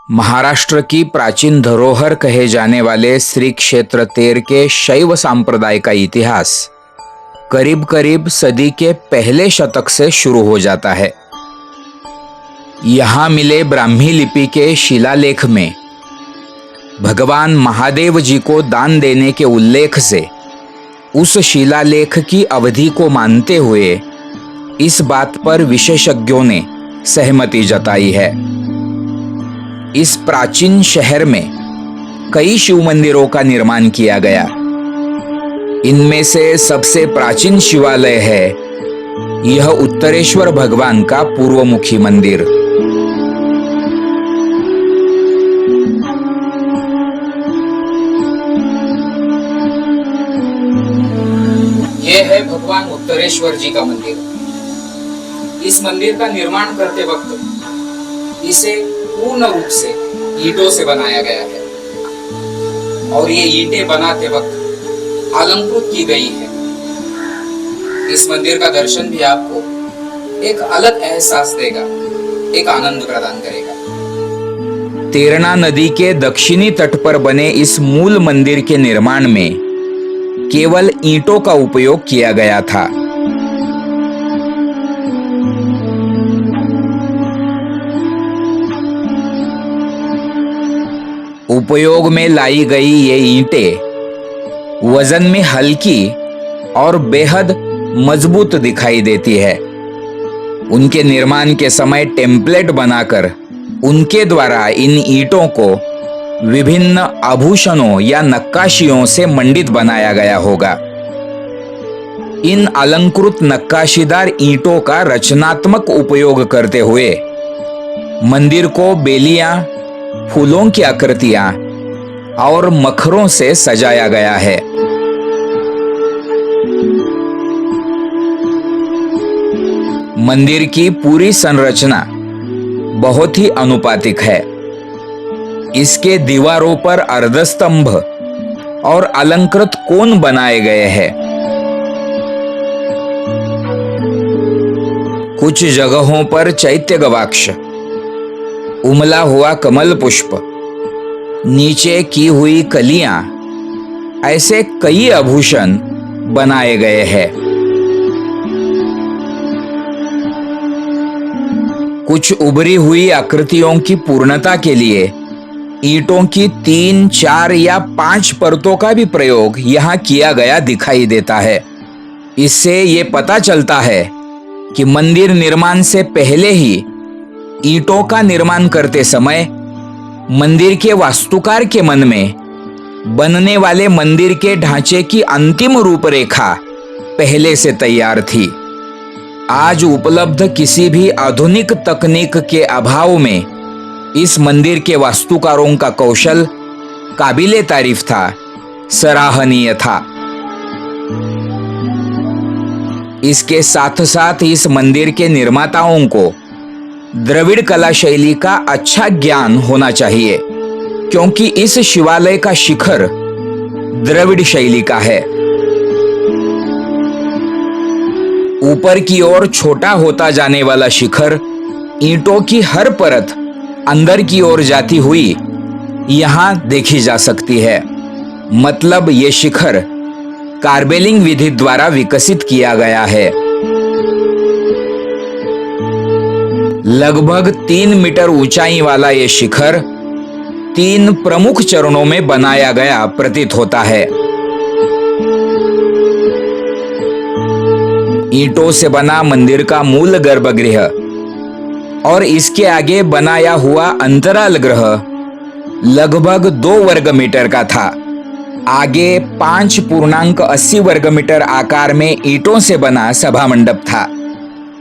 महाराष्ट्र की प्राचीन धरोहर कहे जाने वाले श्री क्षेत्र तेर के शैव संप्रदाय का इतिहास करीब करीब सदी के पहले शतक से शुरू हो जाता है। यहाँ मिले ब्राह्मी लिपि के शिलालेख में भगवान महादेव जी को दान देने के उल्लेख से उस शिलालेख की अवधि को मानते हुए इस बात पर विशेषज्ञों ने सहमति जताई है। इस प्राचीन शहर में कई शिव मंदिरों का निर्माण किया गया। इनमें से सबसे प्राचीन शिवालय है यह उत्तरेश्वर भगवान का पूर्वमुखी मंदिर। यह है भगवान उत्तरेश्वर जी का मंदिर। इस मंदिर का निर्माण करते वक्त इसे पूर्ण रूप से ईंटों से बनाया गया है और ये ईंटें बनाते वक्त अलंकृत की गई है। इस मंदिर का दर्शन भी आपको एक अलग एहसास देगा, एक आनंद प्रदान करेगा। तेरणा नदी के दक्षिणी तट पर बने इस मूल मंदिर के निर्माण में केवल ईंटों का उपयोग किया गया था। उपयोग में लाई गई ये ईंटें वजन में हल्की और बेहद मजबूत दिखाई देती है। उनके निर्माण के समय टेम्पलेट बनाकर उनके द्वारा इन ईंटों को विभिन्न आभूषणों या नक्काशियों से मंडित बनाया गया होगा। इन अलंकृत नक्काशीदार ईंटों का रचनात्मक उपयोग करते हुए मंदिर को बेलियां, फूलों की आकृतियां और मखरों से सजाया गया है। मंदिर की पूरी संरचना बहुत ही अनुपातिक है। इसके दीवारों पर अर्धस्तंभ और अलंकृत कोण बनाए गए हैं। कुछ जगहों पर चैत्य गवाक्ष, उमला हुआ कमल पुष्प, नीचे की हुई कलियां, ऐसे कई आभूषण बनाए गए हैं। कुछ उभरी हुई आकृतियों की पूर्णता के लिए ईंटों की 3, 4 या 5 परतों का भी प्रयोग यहाँ किया गया दिखाई देता है। इससे ये पता चलता है कि मंदिर निर्माण से पहले ही ईंटों का निर्माण करते समय मंदिर के वास्तुकार के मन में बनने वाले मंदिर के ढांचे की अंतिम रूपरेखा पहले से तैयार थी। आज उपलब्ध किसी भी आधुनिक तकनीक के अभाव में इस मंदिर के वास्तुकारों का कौशल काबिले तारीफ था, सराहनीय था। इसके साथ साथ इस मंदिर के निर्माताओं को द्रविड़ कला शैली का अच्छा ज्ञान होना चाहिए, क्योंकि इस शिवालय का शिखर द्रविड़ शैली का है। ऊपर की ओर छोटा होता जाने वाला शिखर ईंटों की हर परत अंदर की ओर जाती हुई यहां देखी जा सकती है। मतलब ये शिखर कार्बेलिंग विधि द्वारा विकसित किया गया है। लगभग 3 मीटर ऊंचाई वाला ये शिखर 3 प्रमुख चरणों में बनाया गया प्रतीत होता है। ईंटों से बना मंदिर का मूल गर्भगृह और इसके आगे बनाया हुआ अंतराल गृह लगभग 2 वर्ग मीटर का था। आगे 5.80 वर्ग मीटर आकार में ईंटों से बना सभा मंडप था,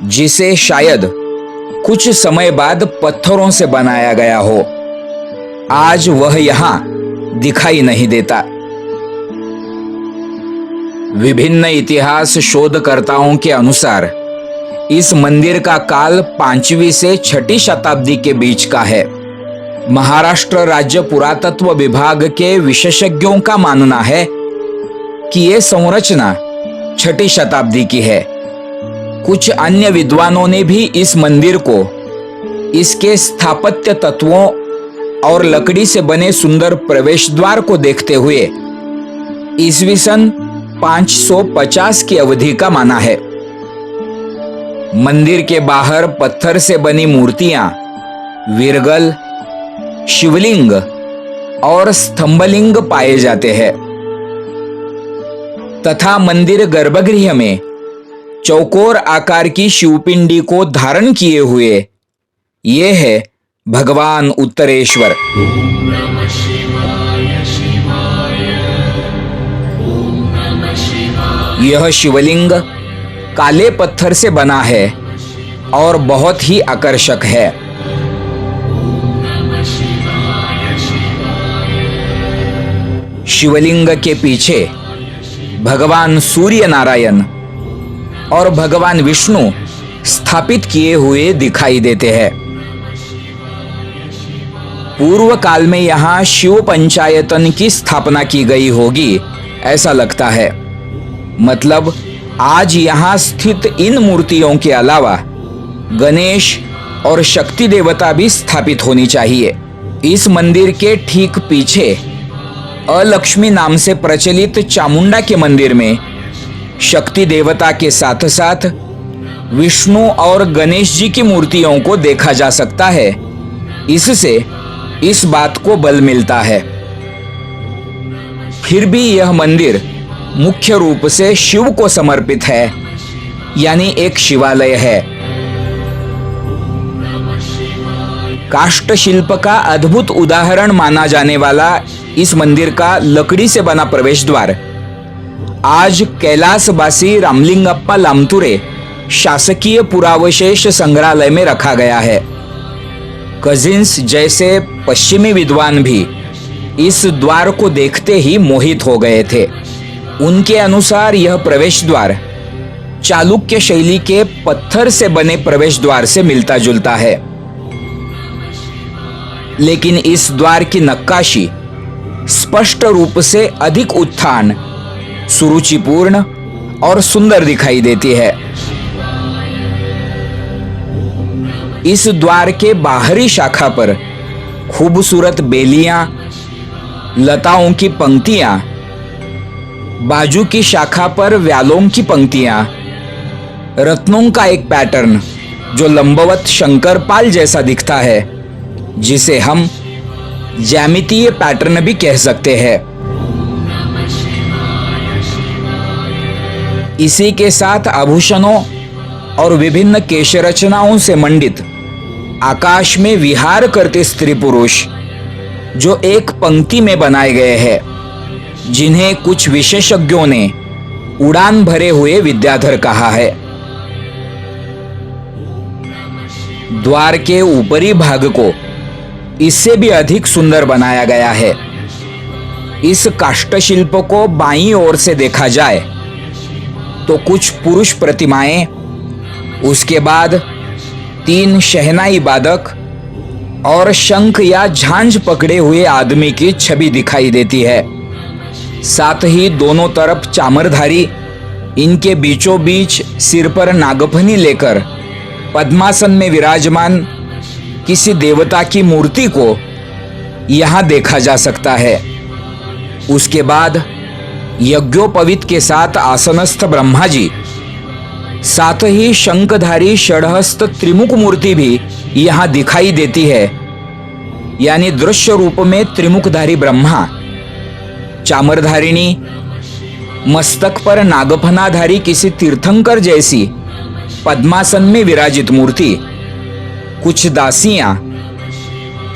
जिसे शायद कुछ समय बाद पत्थरों से बनाया गया हो। आज वह यहां दिखाई नहीं देता। विभिन्न इतिहास शोधकर्ताओं के अनुसार इस मंदिर का काल 5वीं से 6ठी शताब्दी के बीच का है। महाराष्ट्र राज्य पुरातत्व विभाग के विशेषज्ञों का मानना है कि यह संरचना 6ठी शताब्दी की है। कुछ अन्य विद्वानों ने भी इस मंदिर को इसके स्थापत्य तत्वों और लकड़ी से बने सुंदर प्रवेश द्वार को देखते हुए ईस्वी सन 550 की अवधि का माना है। मंदिर के बाहर पत्थर से बनी मूर्तियां, विरगल, शिवलिंग और स्तंभलिंग पाए जाते हैं तथा मंदिर गर्भगृह में चौकोर आकार की शिवपिंडी को धारण किए हुए ये है भगवान उत्तरेश्वर। यह शिवलिंग काले पत्थर से बना है और बहुत ही आकर्षक है। शिवलिंग के पीछे भगवान सूर्य नारायण और भगवान विष्णु स्थापित किए हुए दिखाई देते हैं। पूर्व काल में यहाँ शिव पंचायतन की स्थापना की गई होगी ऐसा लगता है। मतलब आज यहाँ स्थित इन मूर्तियों के अलावा गणेश और शक्ति देवता भी स्थापित होनी चाहिए। इस मंदिर के ठीक पीछे अलक्ष्मी नाम से प्रचलित चामुंडा के मंदिर में शक्ति देवता के साथ साथ विष्णु और गणेश जी की मूर्तियों को देखा जा सकता है। इससे इस बात को बल मिलता है। फिर भी यह मंदिर मुख्य रूप से शिव को समर्पित है, यानी एक शिवालय है। काष्ठ शिल्प का अद्भुत उदाहरण माना जाने वाला इस मंदिर का लकड़ी से बना प्रवेश द्वार आज कैलासवासी रामलिंगप्पा लामतुरे शासकीय पुरावशेष संग्रहालय में रखा गया है। कजिन्स जैसे पश्चिमी विद्वान भी इस द्वार को देखते ही मोहित हो गए थे। उनके अनुसार यह प्रवेश द्वार चालुक्य शैली के पत्थर से बने प्रवेश द्वार से मिलता जुलता है, लेकिन इस द्वार की नक्काशी स्पष्ट रूप से अधिक उत्थान, सुरुचिपूर्ण और सुंदर दिखाई देती है। इस द्वार के बाहरी शाखा पर खूबसूरत बेलियां, लताओं की पंक्तियां, बाजू की शाखा पर व्यालों की पंक्तियां, रत्नों का एक पैटर्न जो लंबवत शंकरपाल जैसा दिखता है, जिसे हम ज्यामितीय पैटर्न भी कह सकते हैं। इसी के साथ आभूषणों और विभिन्न केश रचनाओं से मंडित आकाश में विहार करते स्त्री पुरुष जो एक पंक्ति में बनाए गए हैं, जिन्हें कुछ विशेषज्ञों ने उड़ान भरे हुए विद्याधर कहा है। द्वार के ऊपरी भाग को इससे भी अधिक सुंदर बनाया गया है। इस काष्ठशिल्प को बाईं ओर से देखा जाए तो कुछ पुरुष प्रतिमाएं, उसके बाद 3 शहनाई वादक और शंख या झांझ पकड़े हुए आदमी की छवि दिखाई देती है। साथ ही दोनों तरफ चामरधारी, इनके बीचों बीच सिर पर नागफनी लेकर पद्मासन में विराजमान किसी देवता की मूर्ति को यहां देखा जा सकता है। उसके बाद यज्ञोपवीत के साथ आसनस्थ ब्रह्मा जी, साथ ही शंखधारी षडहस्त त्रिमुख मूर्ति भी यहां दिखाई देती है, यानी दृश्य रूप में त्रिमुखधारी ब्रह्मा, चामरधारिणी, मस्तक पर नागफनाधारी किसी तीर्थंकर जैसी पद्मासन में विराजित मूर्ति, कुछ दासियां,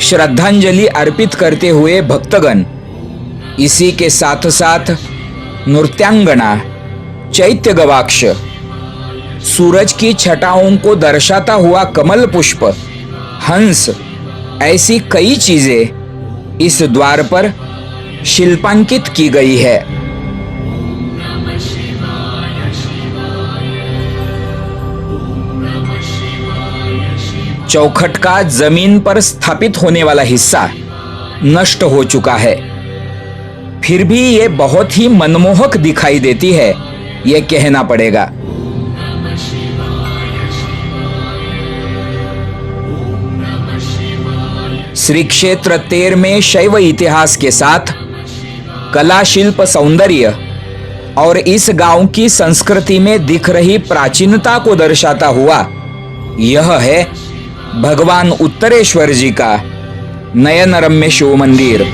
श्रद्धांजलि अर्पित करते हुए भक्तगण, इसी के साथ साथ नृत्यांगना, चैत्य गवाक्ष, सूरज की छटाओं को दर्शाता हुआ कमल पुष्प, हंस, ऐसी कई चीजें इस द्वार पर शिल्पांकित की गई है। चौखट का जमीन पर स्थापित होने वाला हिस्सा नष्ट हो चुका है, फिर भी ये बहुत ही मनमोहक दिखाई देती है, ये कहना पड़ेगा। श्री क्षेत्र तेर में शैव इतिहास के साथ कला शिल्प सौंदर्य और इस गांव की संस्कृति में दिख रही प्राचीनता को दर्शाता हुआ यह है भगवान उत्तरेश्वर जी का नयन रम्य शिव मंदिर।